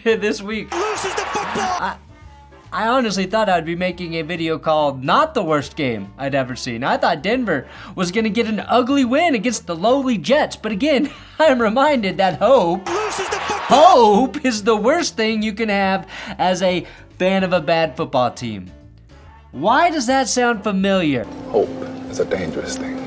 This week, loses the football. I honestly thought I'd be making a video called not the worst game I'd ever seen. I thought Denver was going to get an ugly win against the lowly Jets. But again, I'm reminded that hope is the worst thing you can have as a fan of a bad football team. Why does that sound familiar? Hope is a dangerous thing.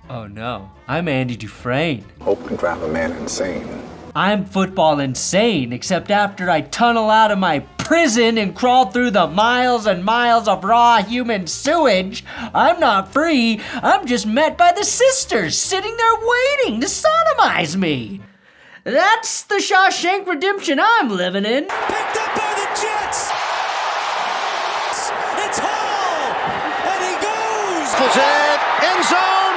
Oh no, I'm Andy Dufresne. Hope can drive a man insane. I'm football insane, except after I tunnel out of my prison and crawl through the miles and miles of raw human sewage, I'm not free. I'm just met by the sisters sitting there waiting to sodomize me. That's the Shawshank Redemption I'm living in. Picked up by the Jets. It's Hall, and he goes. It, end zone,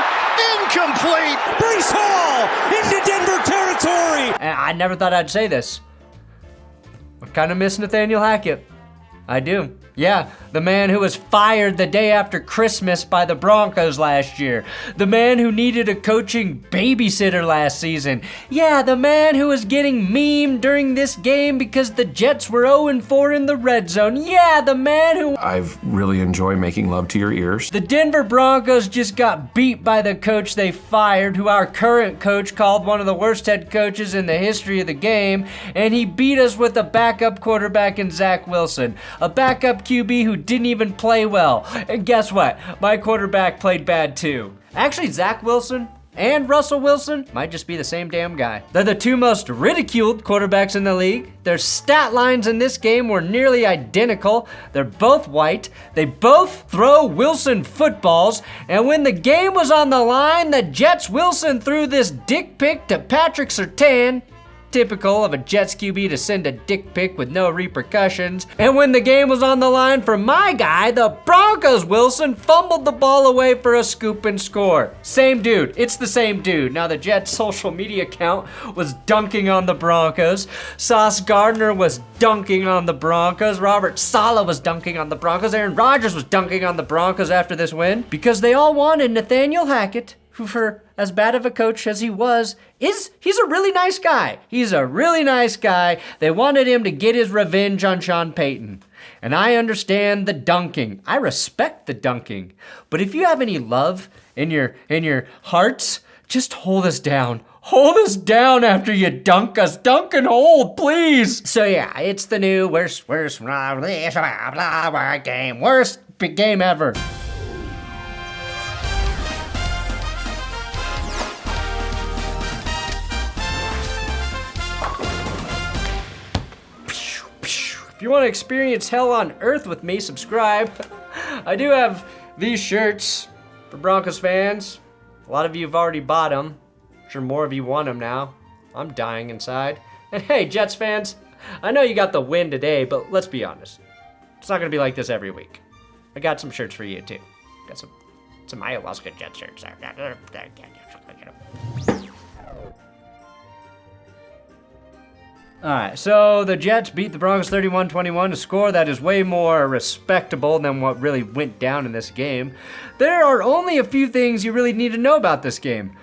incomplete. Breece Hall into Denver territory. And I never thought I'd say this. I kind of miss Nathaniel Hackett. I do. Yeah, the man who was fired the day after Christmas by the Broncos last year. The man who needed a coaching babysitter last season. Yeah, the man who was getting memed during this game because the Jets were 0-4 in the red zone. Yeah, the man who... I've really enjoyed making love to your ears. The Denver Broncos just got beat by the coach they fired, who our current coach called one of the worst head coaches in the history of the game, and he beat us with a backup quarterback in Zach Wilson. A backup QB who didn't even play well. And guess what? My quarterback played bad too. Actually, Zach Wilson and Russell Wilson might just be the same damn guy. They're the two most ridiculed quarterbacks in the league. Their stat lines in this game were nearly identical. They're both white. They both throw Wilson footballs. And when the game was on the line, the Jets Wilson threw this dick pic to Patrick Surtain. Typical of a Jets QB to send a dick pic with no repercussions. And when the game was on the line for my guy, the Broncos Wilson fumbled the ball away for a scoop and score. Same dude. It's the same dude. Now the Jets social media account was dunking on the Broncos. Sauce Gardner was dunking on the Broncos. Robert Saleh was dunking on the Broncos. Aaron Rodgers was dunking on the Broncos after this win because they all wanted Nathaniel Hackett, who, for as bad of a coach as he was, he's a really nice guy. He's a really nice guy. They wanted him to get his revenge on Sean Payton. And I understand the dunking. I respect the dunking. But if you have any love in your hearts, just hold us down. Hold us down after you dunk us. Dunk and hold, please. So yeah, it's the new worst big game ever. If you want to experience hell on earth with me, subscribe. I do have these shirts for Broncos fans. A lot of you have already bought them. I'm sure more of you want them now. I'm dying inside. And hey, Jets fans, I know you got the win today, but let's be honest. It's not going to be like this every week. I got some shirts for you too. Got some ayahuasca Jet shirts. All right, so the Jets beat the Broncos 31-21, a score that is way more respectable than what really went down in this game. There are only a few things you really need to know about this game.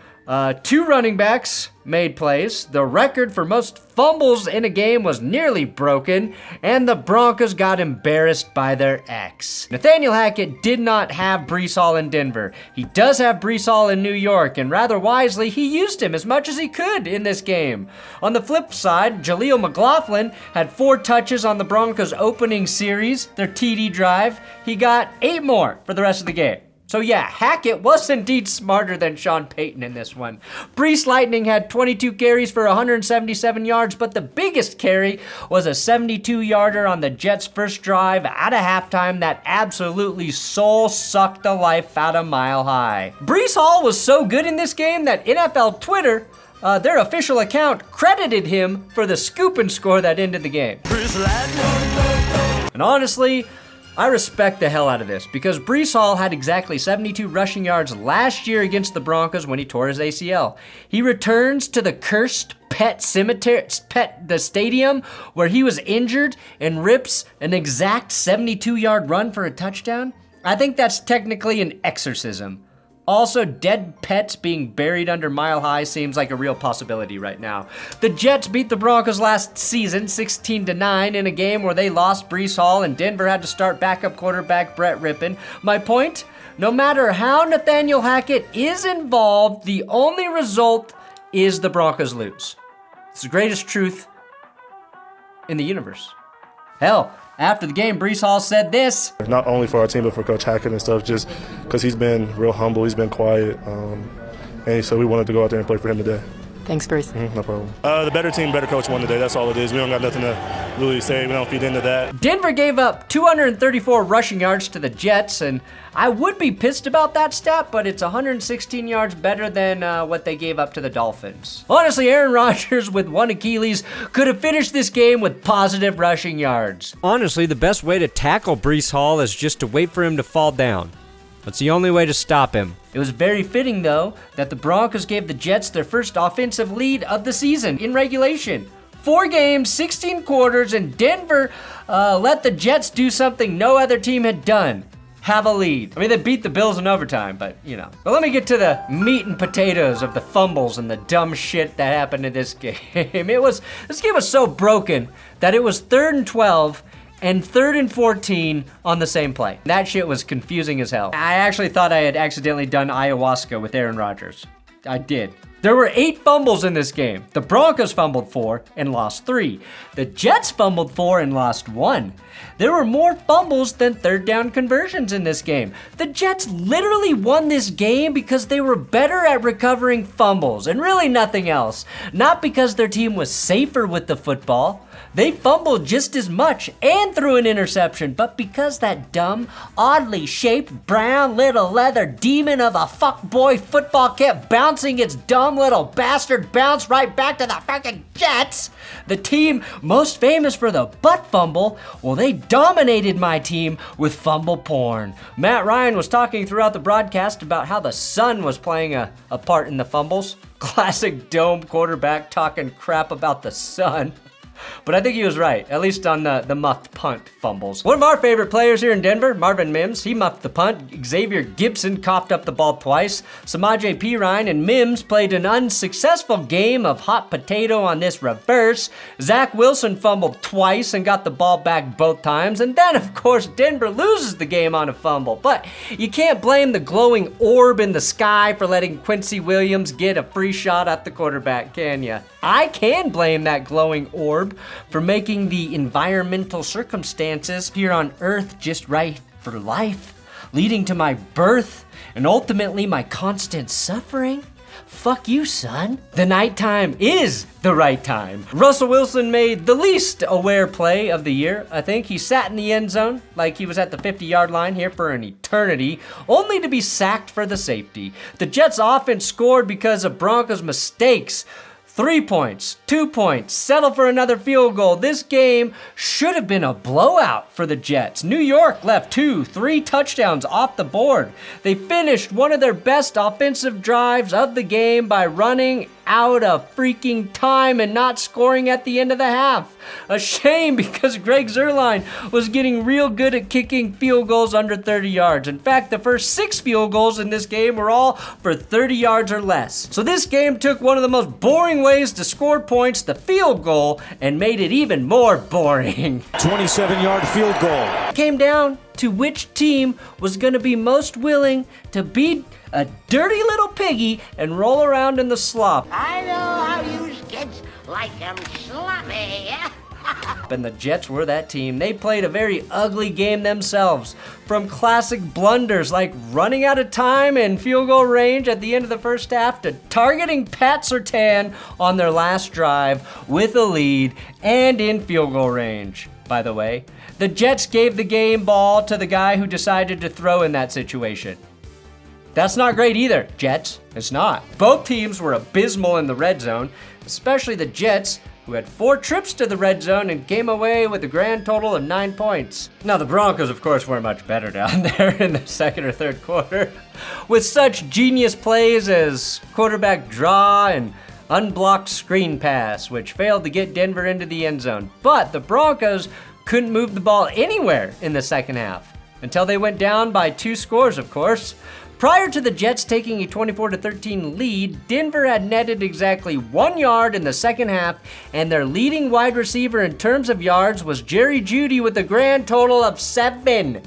Two running backs made plays. The record for most fumbles in a game was nearly broken, and the Broncos got embarrassed by their ex. Nathaniel Hackett did not have Breece Hall in Denver. He does have Breece Hall in New York, and rather wisely, he used him as much as he could in this game. On the flip side, Jaleel McLaughlin had 4 touches on the Broncos' opening series, their TD drive. He got 8 more for the rest of the game. So yeah, Hackett was indeed smarter than Sean Payton in this one. Breece Lightning had 22 carries for 177 yards, but the biggest carry was a 72-yarder on the Jets' first drive out of halftime that absolutely soul-sucked the life out of Mile High. Breece Hall was so good in this game that NFL Twitter, their official account, credited him for the scoop and score that ended the game. And honestly, I respect the hell out of this because Breece Hall had exactly 72 rushing yards last year against the Broncos when he tore his ACL. He returns to the cursed the stadium where he was injured and rips an exact 72-yard run for a touchdown. I think that's technically an exorcism. Also, dead pets being buried under Mile High seems like a real possibility right now. The Jets beat the Broncos last season 16-9 in a game where they lost Breece Hall and Denver had to start backup quarterback Brett Rippon. My point? No matter how Nathaniel Hackett is involved, the only result is the Broncos lose. It's the greatest truth in the universe. Hell, after the game, Breece Hall said this. Not only for our team, but for Coach Hackett and stuff, just because he's been real humble, he's been quiet, and so we wanted to go out there and play for him today. Thanks, Bruce. No problem. The better team, better coach won today. That's all it is. We don't got nothing to really say. We don't feed into that. Denver gave up 234 rushing yards to the Jets, and I would be pissed about that stat, but it's 116 yards better than what they gave up to the Dolphins. Honestly, Aaron Rodgers with one Achilles could have finished this game with positive rushing yards. Honestly, the best way to tackle Breece Hall is just to wait for him to fall down. That's the only way to stop him. It was very fitting, though, that the Broncos gave the Jets their first offensive lead of the season in regulation. 4 games, 16 quarters, and Denver let the Jets do something no other team had done. Have a lead. I mean, they beat the Bills in overtime, but, you know. But let me get to the meat and potatoes of the fumbles and the dumb shit that happened in this game. This game was so broken that it was 3rd and 12 and 3rd and 14 on the same play. That shit was confusing as hell. I actually thought I had accidentally done ayahuasca with Aaron Rodgers. I did. There were 8 fumbles in this game. The Broncos fumbled 4 and lost 3. The Jets fumbled 4 and lost 1. There were more fumbles than 3rd down conversions in this game. The Jets literally won this game because they were better at recovering fumbles and really nothing else. Not because their team was safer with the football. They fumbled just as much and threw an interception, but because that dumb, oddly shaped, brown little leather demon of a fuckboy football kept bouncing its dumb little bastard bounce right back to the fucking Jets, the team most famous for the butt fumble, well, they dominated my team with fumble porn. Matt Ryan was talking throughout the broadcast about how the sun was playing a part in the fumbles. Classic dome quarterback talking crap about the sun. But I think he was right, at least on the muffed punt fumbles. One of our favorite players here in Denver, Marvin Mims, he muffed the punt. Xavier Gibson coughed up the ball twice. Samaje Perine and Mims played an unsuccessful game of hot potato on this reverse. Zach Wilson fumbled twice and got the ball back both times. And then, of course, Denver loses the game on a fumble. But you can't blame the glowing orb in the sky for letting Quincy Williams get a free shot at the quarterback, can ya? I can blame that glowing orb for making the environmental circumstances here on Earth just right for life, leading to my birth and ultimately my constant suffering. Fuck you, son. The nighttime is the right time. Russell Wilson made the least aware play of the year, I think. He sat in the end zone like he was at the 50-yard line here for an eternity, only to be sacked for the safety. The Jets' offense scored because of Broncos' mistakes. 3 points, 2 points, settle for another field goal. This game should have been a blowout for the Jets. New York left 3 touchdowns off the board. They finished one of their best offensive drives of the game by running out of freaking time and not scoring at the end of the half. A shame because Greg Zuerlein was getting real good at kicking field goals under 30 yards. In fact, the first 6 field goals in this game were all for 30 yards or less. So this game took one of the most boring ways to score points, the field goal, and made it even more boring. 27-yard field goal. It came down to which team was going to be most willing to beat a dirty little piggy and roll around in the slop. I know how you kids like them sloppy. And the Jets were that team. They played a very ugly game themselves. From classic blunders like running out of time and field goal range at the end of the first half to targeting Pat Surtain on their last drive with a lead and in field goal range. By the way, the Jets gave the game ball to the guy who decided to throw in that situation. That's not great either, Jets. It's not. Both teams were abysmal in the red zone, especially the Jets, who had 4 trips to the red zone and came away with a grand total of 9 points. Now, the Broncos, of course, weren't much better down there in the second or third quarter. With such genius plays as quarterback draw and unblocked screen pass, which failed to get Denver into the end zone. But the Broncos couldn't move the ball anywhere in the second half, until they went down by 2 scores, of course. Prior to the Jets taking a 24-13 lead, Denver had netted exactly 1 yard in the second half, and their leading wide receiver in terms of yards was Jerry Jeudy with a grand total of 7.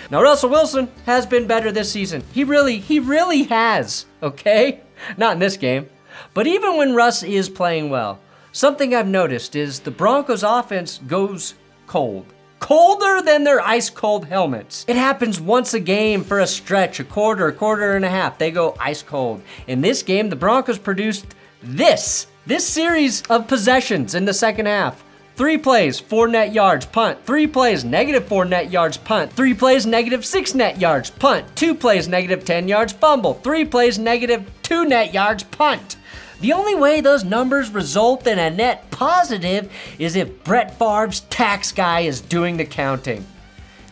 Now, Russell Wilson has been better this season. He really has, okay? Not in this game. But even when Russ is playing well, something I've noticed is the Broncos offense goes cold. Colder than their ice-cold helmets. It happens once a game for a stretch, a quarter and a half. They go ice cold. In this game, the Broncos produced this series of possessions in the second half. 3 plays, 4 net yards, punt. 3 plays, -4 net yards, punt. 3 plays, -6 net yards, punt. 2 plays, -10 yards, fumble. 3 plays, -2 net yards, punt. The only way those numbers result in a net positive is if Brett Favre's tax guy is doing the counting.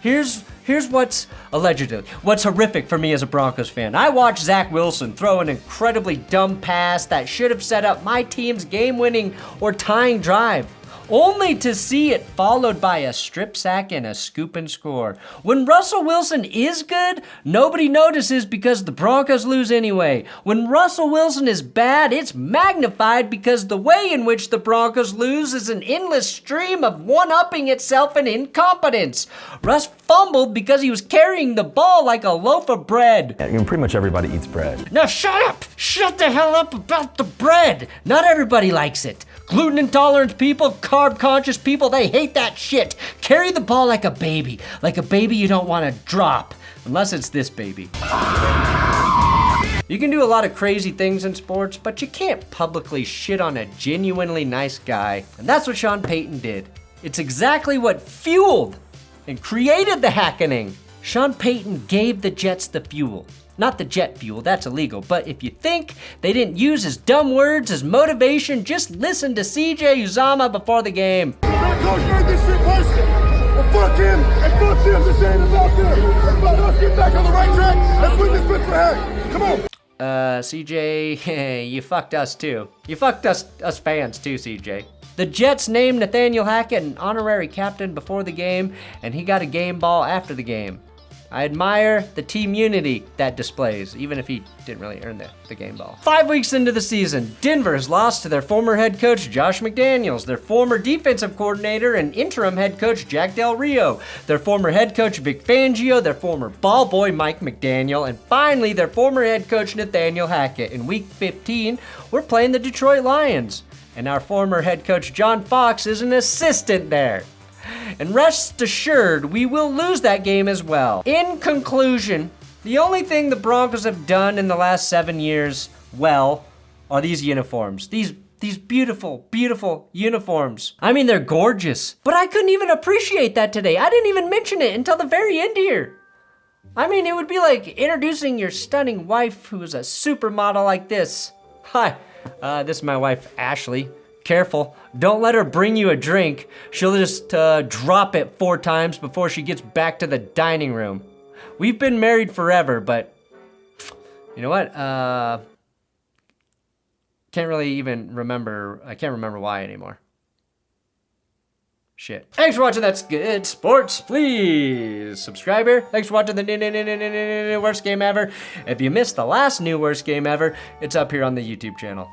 Here's what's horrific for me as a Broncos fan. I watched Zach Wilson throw an incredibly dumb pass that should have set up my team's game-winning or tying drive, only to see it followed by a strip sack and a scoop and score. When Russell Wilson is good, nobody notices because the Broncos lose anyway. When Russell Wilson is bad, it's magnified because the way in which the Broncos lose is an endless stream of one-upping itself in incompetence. Russ fumbled because he was carrying the ball like a loaf of bread. I mean, pretty much everybody eats bread. Now shut up! Shut the hell up about the bread! Not everybody likes it. Gluten intolerant people, carb conscious people, they hate that shit. Carry the ball like a baby you don't want to drop, unless it's this baby. You can do a lot of crazy things in sports, but you can't publicly shit on a genuinely nice guy, and that's what Sean Payton did. It's exactly what fueled and created the happening. Sean Payton gave the Jets the fuel. Not the jet fuel, that's illegal, but if you think they didn't use his dumb words as motivation, just listen to CJ Uzomah before the game. That coach made this shit personal. Well, fuck him and fuck them. This ain't about them. It's about us getting back on the right track. Let's win this bitch for Harry. Come on. CJ, you fucked us too. You fucked us fans too, CJ. The Jets named Nathaniel Hackett an honorary captain before the game, and he got a game ball after the game. I admire the team unity that displays, even if he didn't really earn the game ball. 5 weeks into the season, Denver has lost to their former head coach, Josh McDaniels, their former defensive coordinator and interim head coach, Jack Del Rio, their former head coach, Vic Fangio, their former ball boy, Mike McDaniel, and finally, their former head coach, Nathaniel Hackett. In week 15, we're playing the Detroit Lions, and our former head coach, John Fox, is an assistant there. And rest assured, we will lose that game as well. In conclusion, the only thing the Broncos have done in the last 7 years well are these uniforms. These beautiful, beautiful uniforms. I mean, they're gorgeous. But I couldn't even appreciate that today. I didn't even mention it until the very end here. I mean, it would be like introducing your stunning wife who is a supermodel like this. Hi, this is my wife, Ashley. Careful, don't let her bring you a drink. She'll just drop it 4 times before she gets back to the dining room. We've been married forever, but you know what? Can't really even remember. I can't remember why anymore. Shit. Thanks for watching That's Good Sports. Please subscribe here. Thanks for watching the new worst game ever. If you missed the last new worst game ever, it's up here on the YouTube channel.